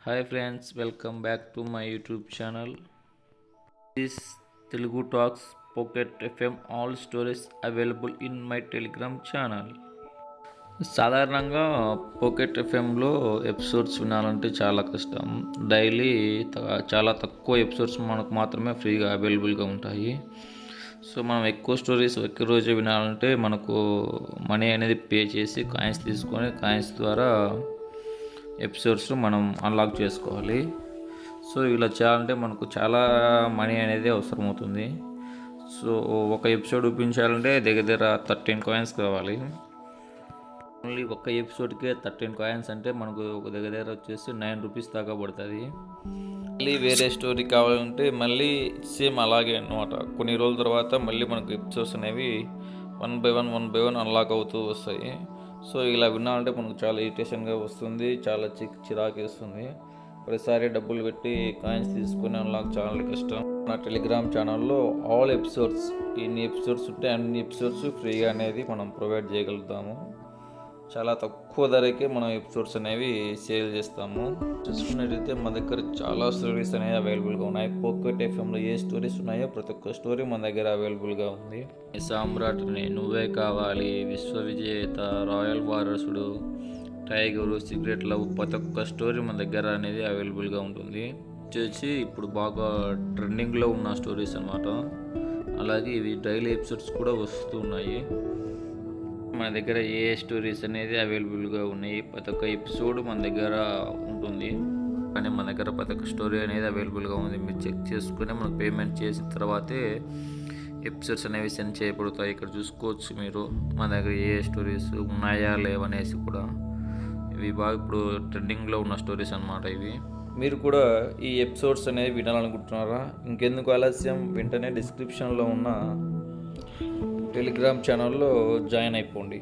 Hi friends, welcome back to my YouTube channel. This Telugu Talks Pocket FM all stories available in my Telegram channel. సాధారణంగా pocket ఎఫ్ఎంలో episodes వినాలంటే చాలా కష్టం. Daily చాలా తక్కువ episodes మనకు మాత్రమే ఫ్రీగా అవైలబుల్గా ఉంటాయి. సో మనం ఎక్కువ స్టోరీస్ ఒక్క రోజే వినాలంటే మనకు మనీ అనేది పే చేసి కాయిన్స్ తీసుకొని కాయిన్స్ ద్వారా ఎపిసోడ్స్ మనం అన్లాక్ చేసుకోవాలి. సో ఇలా చేయాలంటే మనకు చాలా మనీ అనేది అవసరమవుతుంది. సో ఒక ఎపిసోడ్ చూపించాలంటే దగ్గర 13 కాయిన్స్ కావాలి. ఓన్లీ ఒక ఎపిసోడ్కే 13 కాయిన్స్ అంటే మనకు ఒక దగ్గర వచ్చేసి 9 రూపీస్ దాకా పడుతుంది. మళ్ళీ వేరే స్టోరీ కావాలంటే మళ్ళీ సేమ్ అలాగే అనమాట. కొన్ని రోజుల తర్వాత మళ్ళీ మనకు ఎపిసోడ్స్ అనేవి 1 by 1 అన్లాక్ అవుతూ వస్తాయి. సో ఇలా వినాలంటే మనకు చాలా ఇరిటేషన్గా వస్తుంది, చాలా చిరాకు వేస్తుంది. ప్రతిసారి డబ్బులు పెట్టి కాయిన్స్ తీసుకుని అన్లాక్ చాలా కష్టం. నా టెలిగ్రామ్ ఛానల్లో ఆల్ ఎపిసోడ్స్ ఎన్ని ఎపిసోడ్స్ ఉంటే అన్ని ఎపిసోడ్స్ ఫ్రీగా అనేది మనం ప్రొవైడ్ చేయగలుగుతాము. చాలా తక్కువ ధరకే మనం ఎపిసోడ్స్ అనేవి సేల్ చేస్తాము. చూసుకున్నట్టయితే మా దగ్గర చాలా స్టోరీస్ అనేవి అవైలబుల్గా ఉన్నాయి. పోకెట్ ఎఫ్ఎంలో ఏ స్టోరీస్ ఉన్నాయో ప్రతి ఒక్క స్టోరీ మన దగ్గర అవైలబుల్గా ఉంది. సామ్రాట్ని, నువ్వే కావాలి, విశ్వవిజేత, రాయల్ వారసుడు, టైగరు, సీక్రెట్ లవ్, ప్రతి ఒక్క స్టోరీ మన దగ్గర అనేది అవైలబుల్గా ఉంటుంది. వచ్చేసి ఇప్పుడు బాగా ట్రెండింగ్లో ఉన్న స్టోరీస్ అన్నమాట. అలాగే ఇవి డైలీ ఎపిసోడ్స్ కూడా వస్తున్నాయి. మన దగ్గర ఏ స్టోరీస్ అనేది అవైలబుల్గా ఉన్నాయి. ప్రతి ఒక్క ఎపిసోడ్ మన దగ్గర ఉంటుంది. కానీ మన దగ్గర ప్రతి ఒక్క స్టోరీ అనేది అవైలబుల్గా ఉంది. మీరు చెక్ చేసుకుని మనకు పేమెంట్ చేసిన తర్వాతే ఎపిసోడ్స్ అనేవి సెండ్ చేయబడతాయి. ఇక్కడ చూసుకోవచ్చు మీరు మన దగ్గర ఏ స్టోరీస్ ఉన్నాయా లేవనేసి కూడా. ఇవి బాగా ఇప్పుడు ట్రెండింగ్లో ఉన్న స్టోరీస్ అన్నమాట ఇవి. మీరు కూడా ఈ ఎపిసోడ్స్ అనేవి వినాలనుకుంటున్నారా? ఇంకెందుకు ఆలస్యం, వెంటనే డిస్క్రిప్షన్లో ఉన్న టెలిగ్రామ్ ఛానల్లో జాయిన్ అయిపోండి.